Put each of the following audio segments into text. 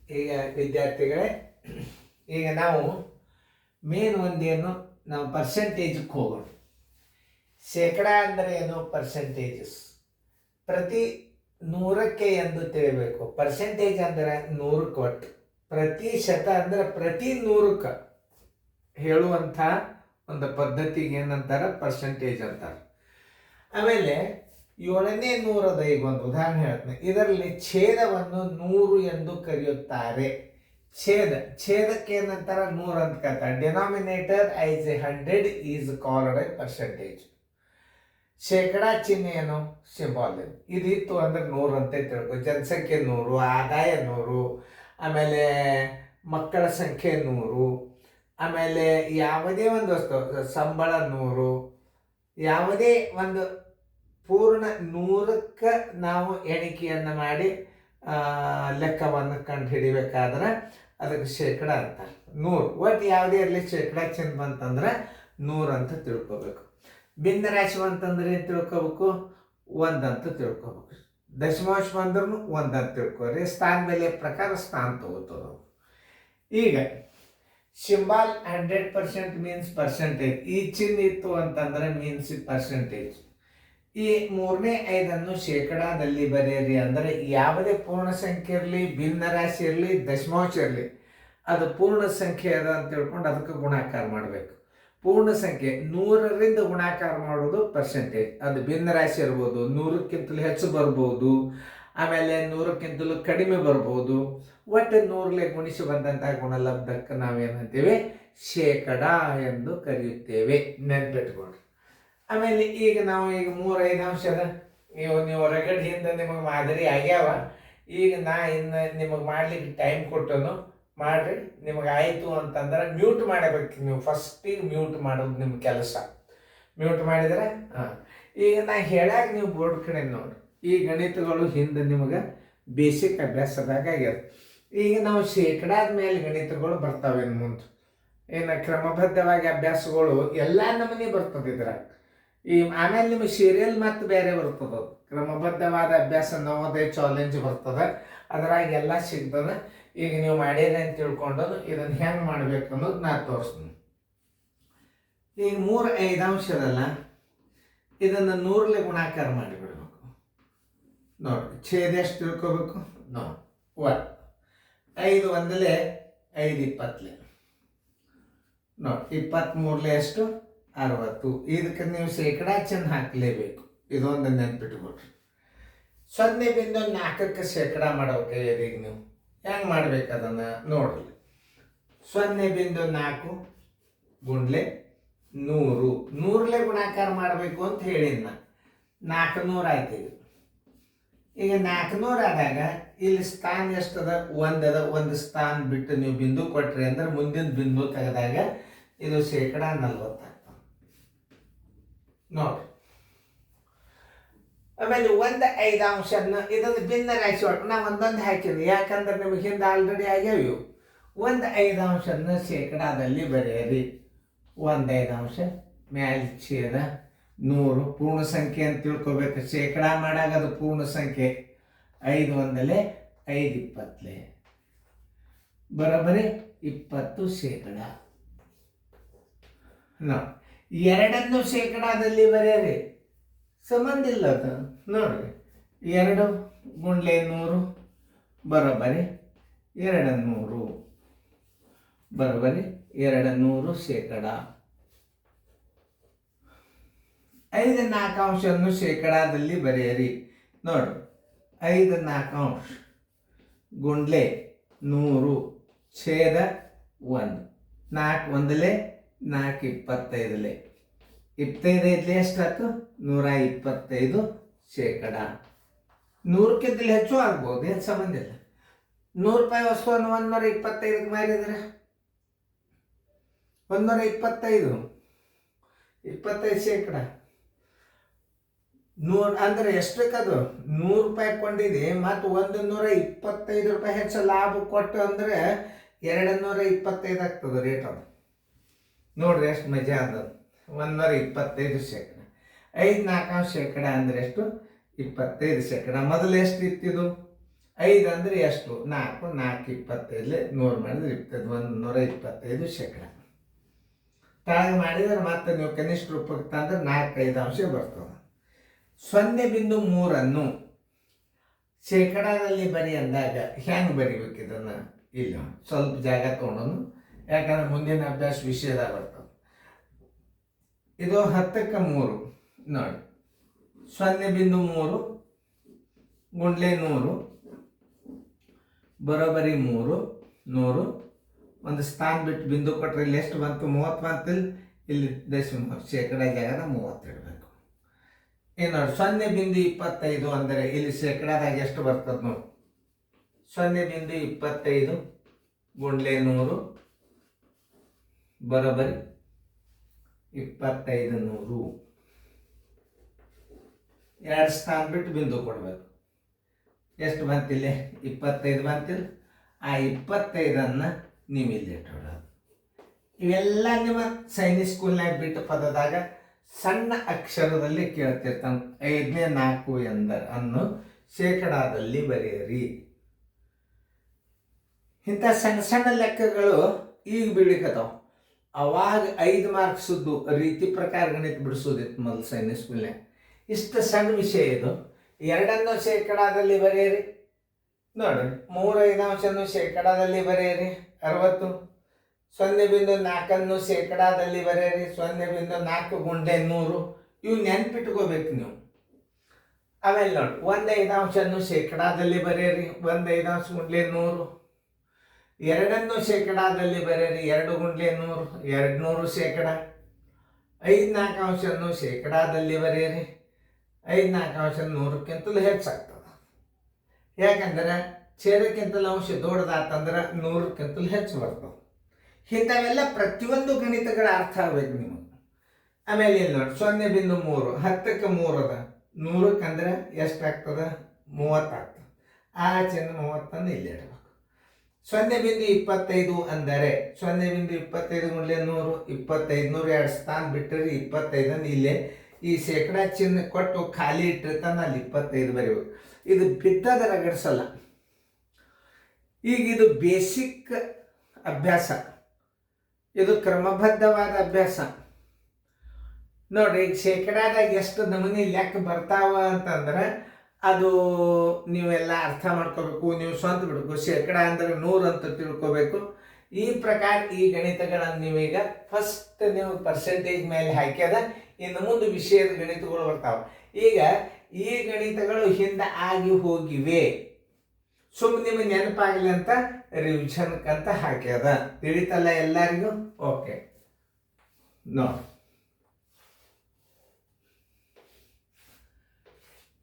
ಈಗ ವಿದ್ಯಾರ್ಥಿಗಳೇ, ಈಗ ನಾವು ಮೇನ್ ಒಂದೇನು, ನಾವು ಪರ್ಸೆಂಟೇಜಕ್ಕೆ ಹೋಗೋಣ. ಶೇಕಡ ಅಂದರೆ ಏನು? ಪರ್ಸೆಂಟೇಜಸ್. ಪ್ರತಿ 100ಕ್ಕೆ ಎಂದು ತಿಳಿಬೇಕು. ಪರ್ಸೆಂಟೇಜ್ ಅಂದರೆ 100ಕ್ಕೆ ಒಟ್ಟು. ಪ್ರತಿಶತ ಅಂದರೆ ಪ್ರತಿ 100ಕ್ಕೆ ಹೇಳುವಂಥ ಒಂದು ಪದ್ಧತಿಗೆ ಏನಂತಾರೆ? ಪರ್ಸೆಂಟೇಜ್ ಅಂತಾರೆ. ಆಮೇಲೆ 7ನೇ 100ದ ಈಗ ಒಂದು ಉದಾಹರಣೆ ಹೇಳ್ತೀನಿ. ಇದರಲ್ಲಿ ಛೇದವನ್ನು 100 ಎಂದು ಕರೆಯುತ್ತಾರೆ. ಛೇದಕ್ಕೆ ಏನಂತಾರೆ? 100 ಅಂತ ಕರೀತಾರೆ. Denominator ice 100 is called A percentage. ಶೇಕಡ ಚಿಹ್ನೆ ಏನು? ಸಿಂಬಾಲ್. ಇದಿತ್ತು ಅಂದ್ರೆ 100 ಅಂತ ತಿಳ್ಕೊ. ಜನಸಂಖ್ಯೆ 100, ಆದಾಯ 100, ಆಮೇಲೆ ಮಕ್ಕಳ ಸಂಖ್ಯೆ 100, ಆಮೇಲೆ ಯಾವುದೇ ಒಂದು ವಸ್ತು ಸಂಬಳ 100, ಯಾವುದೇ ಒಂದು ಪೂರ್ಣ 100ಕ್ಕೆ ನಾವು ಎಣಿಕೆಯನ್ನು ಮಾಡಿ ಲೆಕ್ಕವನ್ನು ಕಂಡು ಹಿಡಿಬೇಕಾದ್ರೆ ಅದಕ್ಕೆ ಶೇಕಡ ಅಂತಾರೆ. 100 ಒಟ್ಟು ಯಾವುದೇ ಇರಲಿ ಶೇಕಡ ಚಿಹ್ನೆ ಬಂತಂದ್ರೆ 100 ಅಂತ ತಿಳ್ಕೊಬೇಕು. ಭಿನ್ನ ರಾಶಿ ಅಂತಂದ್ರೆ ಏನು ತಿಳ್ಕೊಬೇಕು? 1 ಅಂತ ತಿಳ್ಕೊಬೇಕು. ದಶಮಾಂಶ ಬಂದ್ರೂ 1 ಅಂತ ತಿಳ್ಕೊರಿ. ಸ್ಥಾನ ಬೆಲೆ ಪ್ರಕಾರ ಸ್ಥಾನ ತಗೋತದ. ಈಗ ಸಿಂಬಾಲ್ 100% ಮೀನ್ಸ್ ಪರ್ಸೆಂಟೇಜ್. ಈ ಚಿಹ್ನೆ ಇತ್ತು ಅಂತಂದ್ರೆ ಮೀನ್ಸ್ ಪರ್ಸೆಂಟೇಜ್. ಈ 3ನೇ 5 ಶೇಕಡಾದಲ್ಲಿ ಬರೆಯಿರಿ. ಅಂದರೆ ಯಾವುದೇ ಪೂರ್ಣ ಸಂಖ್ಯೆ ಇರಲಿ, ಭಿನ್ನ ರಾಶಿ ಇರಲಿ, ದಶಮಾಂಶ ಇರಲಿ, ಅದು ಪೂರ್ಣ ಸಂಖ್ಯೆ ಅದ ಅಂತ ತಿಳ್ಕೊಂಡು ಅದಕ್ಕೆ ಗುಣಾಕಾರ ಮಾಡಬೇಕು. ಪೂರ್ಣ ಸಂಖ್ಯೆ 100ರಿಂದ ಗುಣಾಕಾರ ಮಾಡೋದು ಪರ್ಸೆಂಟೇಜ್. ಅದು ಭಿನ್ನ ರಾಶಿ ಇರ್ಬೋದು, 100ಕ್ಕಿಂತಲೂ ಹೆಚ್ಚು ಬರ್ಬೋದು, ಆಮೇಲೆ 100ಕ್ಕಿಂತಲೂ ಕಡಿಮೆ ಬರ್ಬೋದು. ಒಟ್ಟು 100ಲೆ ಗುಣಿಸಿ ಬಂದಂಥ ಗುಣಲಬ್ಧಕ್ಕೆ ನಾವೇನಂತೀವಿ? ಶೇಕಡ ಎಂದು ಕರೆಯುತ್ತೇವೆ. ನೆನ್ಪಿಟ್ಕೊಳ್ರಿ. ಆಮೇಲೆ ಈಗ ನಾವು 3-5 ಅಂಶದ ನೀವು ರಗಡಿಯಿಂದ ನಿಮಗೆ ಮಾದರಿ ಆಗ್ಯಾವ. ಈಗ ಇನ್ನು ನಿಮಗೆ ಮಾಡ್ಲಿಕ್ಕೆ ಟೈಮ್ ಕೊಟ್ಟನು ಮಾಡ್ರಿ. ನಿಮಗೆ ಆಯಿತು ಅಂತಂದ್ರೆ ಮ್ಯೂಟ್ ಮಾಡಬೇಕು. ನೀವು ಫಸ್ಟಿಗೆ ಮ್ಯೂಟ್ ಮಾಡೋದು ನಿಮ್ಮ ಕೆಲಸ. ಮ್ಯೂಟ್ ಮಾಡಿದ್ರೆ ಈಗ ಹೇಳಾಗ ನೀವು ಬೋರ್ಡ್ ಕಡೆ ನೋಡಿ. ಈ ಗಣಿತಗಳು ಹಿಂದೆ ನಿಮಗೆ ಬೇಸಿಕ್ ಅಭ್ಯಾಸದಾಗ ಆಗ್ಯದ. ಈಗ ನಾವು ಶೇಕಡಾದ ಮೇಲೆ ಗಣಿತಗಳು ಬರ್ತಾವೆ. ಮುಂದೆ ಏನು ಕ್ರಮಬದ್ಧವಾಗಿ ಅಭ್ಯಾಸಗಳು ಎಲ್ಲ ನಮೂನಿ ಬರ್ತದೆ ಇದ್ರಾಗ. ಆಮೇಲೆ ನಿಮಗೆ ಸೀರಿಯಲ್ ಮತ್ತು ಬೇರೆ ಬರ್ತದೆ. ಕ್ರಮಬದ್ಧವಾದ ಅಭ್ಯಾಸ ನವೋದಯ ಚಾಲೆಂಜ್ ಬರ್ತದೆ. ಅದ್ರಾಗ ಎಲ್ಲ ಸಿಗ್ತದೆ. ಈಗ ನೀವು ಮಾಡಿರಿ ಅಂತ ತಿಳ್ಕೊಂಡು ಇದನ್ನು ಹೆಂಗೆ ಮಾಡ್ಬೇಕು ಅನ್ನೋದು ನಾನು ತೋರಿಸ್ತೀನಿ. ಈಗ 3-5 ಅಂಶದಲ್ಲ, ಇದನ್ನು 100ಲೆ ಗುಣಾಕಾರ ಮಾಡಿಬಿಡ್ಬೇಕು. ನೋಡಿ, ಛೇದ ಎಷ್ಟು ತಿಳ್ಕೊಬೇಕು? ನೋಡಿ, 5 1ಲೆ 5 20ಲೆ ನೋಡಿ, 23ಲೆ ಎಷ್ಟು? 60. ಇದಕ್ಕೆ ನೀವು ಶೇಕಡಾ ಚಿಹ್ನೆ ಹಾಕಲೇಬೇಕು. ಇದೊಂದು ನೆನ್ಪಿಟ್ಕೊಡ್ರಿ. 0.4ಕ್ಕೆ ಶೇಕಡಾ ಮಾಡ್ಬೇಕು. ಈಗ ನೀವು ಹೆಂಗೆ ಮಾಡ್ಬೇಕು ಅದನ್ನು ನೋಡ್ರಿ. 0.4 ಗುಂಡ್ಲೆ 100. 100ಲೆ ಗುಣಾಕಾರ ಮಾಡಬೇಕು ಅಂತ ಹೇಳಿನ 400 ಆಯ್ತು. ಈಗ 400 ಆದಾಗ ಇಲ್ಲಿ ಸ್ಥಾನ ಎಷ್ಟದ? 1 ಅದ. 1 ಸ್ಥಾನ ಬಿಟ್ಟು ನೀವು ಬಿಂದು ಕೊಟ್ರಿ ಅಂದ್ರೆ ಮುಂದಿನ ಬಿಂದು ತೆಗೆದಾಗ ಇದು ಶೇಕಡಾ 40 ಆಗ್ತದೆ. ನೋಡ್ರಿ. ಆಮೇಲೆ 1/5 ಅಂಶನ ಇದೊಂದು ಭಿನ್ನ ರಾಶಿ ಒಟ್ಟು ನಾ ಒಂದೊಂದು ಹಾಕಿದ್ವಿ. ಯಾಕಂದ್ರೆ ನಿಮಗೆ ಹಿಂದೆ ಆಲ್ರೆಡಿ ಆಗ್ಯಾವ ಇವು. 1/5 ಅಂಶನ ಶೇಕಡಾದಲ್ಲಿ ಬರೆಯಿರಿ. 1/5 ಅಂಶ ಮ್ಯಾಲ ಛೇದ 100 ಪೂರ್ಣ ಸಂಖ್ಯೆ ಅಂತ ತಿಳ್ಕೊಬೇಕು. ಶೇಕಡಾ ಮಾಡಾಗ ಅದು ಪೂರ್ಣ ಸಂಖ್ಯೆ. 5 1ಲೆ 5 20ಲೆ ಬರೋಬ್ಬರಿ 20 ಶೇಕಡ. ಎರಡನ್ನು ಶೇಕಡಾದಲ್ಲಿ ಬರೆಯಿರಿ. ಸಂಬಂಧ ಇಲ್ಲ ಅದು. ನೋಡ್ರಿ, 2 ಗುಂಡ್ಲೆ 100 ಬರೋಬ್ಬರಿ 200 ಬರೋಬ್ಬರಿ 200 ಶೇಕಡ. 5/4 ಅಂಶವನ್ನು ಶೇಕಡಾದಲ್ಲಿ ಬರೆಯಿರಿ. ನೋಡ್ರಿ, 5/4 ಗುಂಡ್ಲೆ 100 ಛೇದ 1. 4 1ಲೆ 4 25ಲೆ 25 ಎಷ್ಟಾಯ್ತು? 125 ಶೇಕಡ. 100ಕ್ಕಿಂತಲೂ ಹೆಚ್ಚು ಆಗ್ಬೋದು, ಏನು ಸಂಬಂಧ ಇಲ್ಲ. 100 ರೂಪಾಯಿ ವಸ್ತುವನ್ನು 125ಕ್ಕೆ ಮಾರಿದ್ರೆ 125 ಶೇಕಡ. 100 ಅಂದರೆ ಎಷ್ಟಕ್ಕದು? 100 ರೂಪಾಯಿ ಕೊಂಡಿದೆ ಮತ್ತು 125 ರೂಪಾಯಿ ಹೆಚ್ಚು ಲಾಭ ಕೊಟ್ಟು ಅಂದರೆ 225 ಆಗ್ತದೆ ರೇಟ್. ಅದು ನೋಡ್ರಿ ಎಷ್ಟು ಮಜಾ ಅದ. 125 ಶೇಕಡ. 5/4 ಶೇಕಡ ಅಂದರೆ ಎಷ್ಟು? 25 ಶೇಕಡ. ಮೊದಲು ಎಷ್ಟು ಇತ್ತಿದು? 5 ಅಂದರೆ ಎಷ್ಟು? 4. 4 25 100 ಮಾಡಿದ್ರೆ 125 ಶೇಕಡ. ತಾಗ ಮಾಡಿದರೆ ಮತ್ತೆ ನೀವು ಕನಿಷ್ಠ ರೂಪಕ್ಕೆ ತಂದ್ರೆ 4 5 ಬರ್ತದೆ. 0.3 ಶೇಕಡಾದಲ್ಲಿ ಬರಿ ಅಂದಾಗ ಹೆಂಗೆ ಬರಿಬೇಕು ಇದನ್ನು? ಇಲ್ಲ ಸ್ವಲ್ಪ ಜಾಗ ತೊಗೊಂಡು, ಯಾಕಂದ್ರೆ ಮುಂದಿನ ಅಭ್ಯಾಸ ವಿಷಯದಾಗ ಬರ್ತದೆ. ಇದು 10ಕ್ಕೆ 3 ನೋಡಿ. 0.3 ಗುಂಡ್ಲೆ 100 ಬರೋಬರಿ 100. ಒಂದು ಸ್ಥಾನ ಬಿಟ್ಟು ಬಿಂದು ಕೊಟ್ಟರೆ ಇಲ್ಲಿ ಎಷ್ಟು ಬಂತು? 30 ಬಂತಿಲ್ಲ. ಇಲ್ಲಿ ಶೇಕಡ ಜಾಗದ 30 ಇಡಬೇಕು. ಏನು ನೋಡಿ, 0.25 ಅಂದರೆ ಇಲ್ಲಿ ಶೇಕಡಾದಾಗ ಎಷ್ಟು ಬರ್ತದೆ ನೋಡಿ. 0.25 ಗುಂಡ್ಲೆ 100 ಬರೋಬರಿ 2500. 2 ಸ್ಥಾನ ಬಿಟ್ಟು ಬಿಂದು ಕೊಡಬೇಕು. ಎಷ್ಟು ಬಂತಿಲ್ಲ? 25 ಬಂತಿಲ್ಲ. ಆ 25 ನೀವು ಇಲ್ಲಿ ಇಟ್ಟೋದು. ಇವೆಲ್ಲ ನಿಮ್ಮ ಸೈನಿಕ್ ಸ್ಕೂಲ್ನಾಗ ಬಿಟ್ಟು ಪದದಾಗ ಸಣ್ಣ ಅಕ್ಷರದಲ್ಲಿ ಕೇಳ್ತಿರ್ತಾನೆ. 5ನೇ 4 ಅನ್ನು ಶೇಕಡಾದಲ್ಲಿ ಬರೆಯಿರಿ. ಇಂಥ ಸಣ್ಣ ಸಣ್ಣ ಲೆಕ್ಕಗಳು ಈಗ ಬೀಳಿಕತ್ತಾವ. ಅವಾಗ 5 ಮಾರ್ಕ್ಸದ್ದು ರೀತಿ ಪ್ರಕಾರ ಗಣಿತ ಬಿಡಿಸೋದಿತ್ತು ಮೊದಲು ಸೈನಿಕ್ ಸ್ಕೂಲ್ನಾಗ. ಇಷ್ಟು ಸಣ್ಣ ವಿಷಯ ಇದು. 2 ಶೇಕಡಾದಲ್ಲಿ ಬರೆಯಿರಿ ನೋಡಿ. 3 ಶೇಕಡಾದಲ್ಲಿ ಬರೆಯಿರಿ 60. 0.4 ಶೇಕಡಾದಲ್ಲಿ ಬರೆಯಿರಿ 0.4 ಗುಂಡ್ಲೆ 100. ಇವು ನೆನ್ಪಿಟ್ಕೋಬೇಕು ನೀವು. ಆಮೇಲೆ ನೋಡಿ, 1/5 ಶೇಕಡಾದಲ್ಲಿ ಬರೆಯಿರಿ 1/5 ಗುಂಡ್ಲೆ 100. 2 ಶೇಕಡಾದಲ್ಲಿ ಬರೆಯಿರಿ 2 ಗುಂಡ್ಲೆ 100 200 ಶೇಕಡ. 5/4 ಶೇಕಡಾದಲ್ಲಿ ಬರೆಯಿರಿ 5/4 100ಕ್ಕಿಂತಲೂ ಹೆಚ್ಚಾಗ್ತದೆ. ಯಾಕಂದ್ರೆ ಛೇದಕ್ಕಿಂತಲೂ ಅಂಶ ದೊಡ್ಡದಾತಂದ್ರೆ 100ಕ್ಕಿಂತಲೂ ಹೆಚ್ಚು ಬರ್ತದೆ. ಇಂಥವೆಲ್ಲ ಪ್ರತಿಯೊಂದು ಗಣಿತಗಳ ಅರ್ಥ ಆಗ್ಬೇಕು ನಿಮಗೆ. ಆಮೇಲೆ ಇಲ್ಲಿ ನೋಡಿ, 0.3 10ಕ್ಕೆ 3 ಅದ. 100ಕ್ಕೆ ಅಂದ್ರೆ ಎಷ್ಟಾಗ್ತದೆ? 30 ಆಗ್ತದೆ. ಆ ಚಿಹ್ನೆ 30 ಇಲ್ಲಿ ಇಡಬೇಕು. 0.25 ಅಂದರೆ 0.25 ಗುಂಡ್ಲೆ 100 2500. 2 ಸ್ಥಾನ ಬಿಟ್ಟರೆ 25 ಇಲ್ಲೇ ಈ ಶೇಕಡಾ ಚಿಹ್ನೆ ಕೊಟ್ಟು ಖಾಲಿ ಇಟ್ಟಿರ್ತಾನೆ ಅಲ್ಲಿ 25 ಬರೀಬೇಕು. ಇದು ಬಿದ್ದದ ರಗಡಿಸಲ್ಲ. ಈಗ ಇದು ಬೇಸಿಕ್ ಅಭ್ಯಾಸ, ಇದು ಕ್ರಮಬದ್ಧವಾದ ಅಭ್ಯಾಸ ನೋಡ್ರಿ. ಈಗ ಶೇಕಡಾದಾಗ ಎಷ್ಟು ನಮೂನಿ ಲೆಕ್ಕ ಬರ್ತಾವ ಅಂತಂದ್ರೆ ಅದು ನೀವೆಲ್ಲ ಅರ್ಥ ಮಾಡ್ಕೋಬೇಕು, ನೀವು ಸ್ವಂತ ಬಿಡಬೇಕು. ಶೇಕಡ ಅಂದರೆ 100 ಅಂತ ತಿಳ್ಕೋಬೇಕು. ಈ ಪ್ರಕಾರ ಈ ಗಣಿತಗಳನ್ನು ನೀವೀಗ ಫಸ್ಟ್ ನೀವು ಪರ್ಸೆಂಟೇಜ್ ಮೇಲೆ ಹಾಕ್ಯದ, ಇನ್ನು ಮುಂದೆ ವಿಷಯದ ಗಣಿತಗಳು ಬರ್ತಾವೆ. ಈಗ ಈ ಗಣಿತಗಳು ಹಿಂದೆ ಆಗಿ ಹೋಗಿವೆ, ಸುಮ್ಮನೆ ನಿಮಗೆ ನೆನಪಾಗಲಿ ಅಂತ ರಿವಿಷನ್ಕಂತ ಹಾಕ್ಯದ. ತಿಳಿತಲ್ಲ ಎಲ್ಲರಿಗೂ? ಓಕೆ ನೋಡಿ,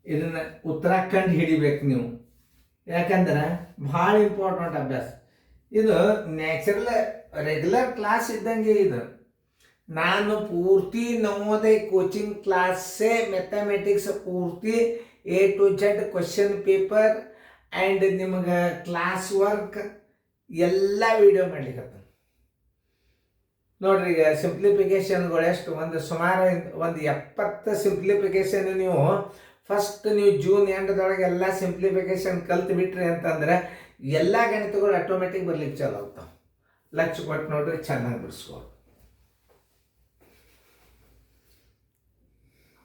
ಇದನ್ನ ಉತ್ತರಾಖಂಡ್ ಹಿಡಿಬೇಕು ನೀವು. ಯಾಕಂದ್ರೆ ಭಾಳ ಇಂಪಾರ್ಟೆಂಟ್ ಅಭ್ಯಾಸ ಇದು. ನ್ಯಾಚುರಲ್ ರೆಗ್ಯುಲರ್ ಕ್ಲಾಸ್ ಇದ್ದಂಗೆ ಇದು. ನಾನು ಪೂರ್ತಿ ನವೋದಯ ಕೋಚಿಂಗ್ ಕ್ಲಾಸೇ ಮ್ಯಾಥಮೆಟಿಕ್ಸ್ ಪೂರ್ತಿ A to Z question paper and ನಿಮಗೆ ಕ್ಲಾಸ್ ವರ್ಕ್ ಎಲ್ಲ ವಿಡಿಯೋ ಮಾಡ್ಲಿಕ್ಕೆ ನೋಡ್ರಿ. ಈಗ ಸಿಂಪ್ಲಿಫಿಕೇಶನ್ಗಳು ಎಷ್ಟು ಸುಮಾರು ಒಂದು 70 ಸಿಂಪ್ಲಿಫಿಕೇಶನ್ ನೀವು ಫಸ್ಟ್ ನೀವು ಜೂನ್ ಎಂಡದೊಳಗೆ ಎಲ್ಲ ಸಿಂಪ್ಲಿಫಿಕೇಶನ್ ಕಲ್ತು ಬಿಟ್ರಿ ಅಂತಂದ್ರೆ ಎಲ್ಲ ಗಣಿತಗಳು ಆಟೋಮೆಟಿಕ್ ಬರ್ಲಿಕ್ಕೆ ಚಾಲು ಆಗ್ತಾವೆ. ಲಕ್ಷ ಕೊಟ್ಟು ನೋಡ್ರಿ, ಚೆನ್ನಾಗಿ ಬಿಡಿಸ್ಬೋದು.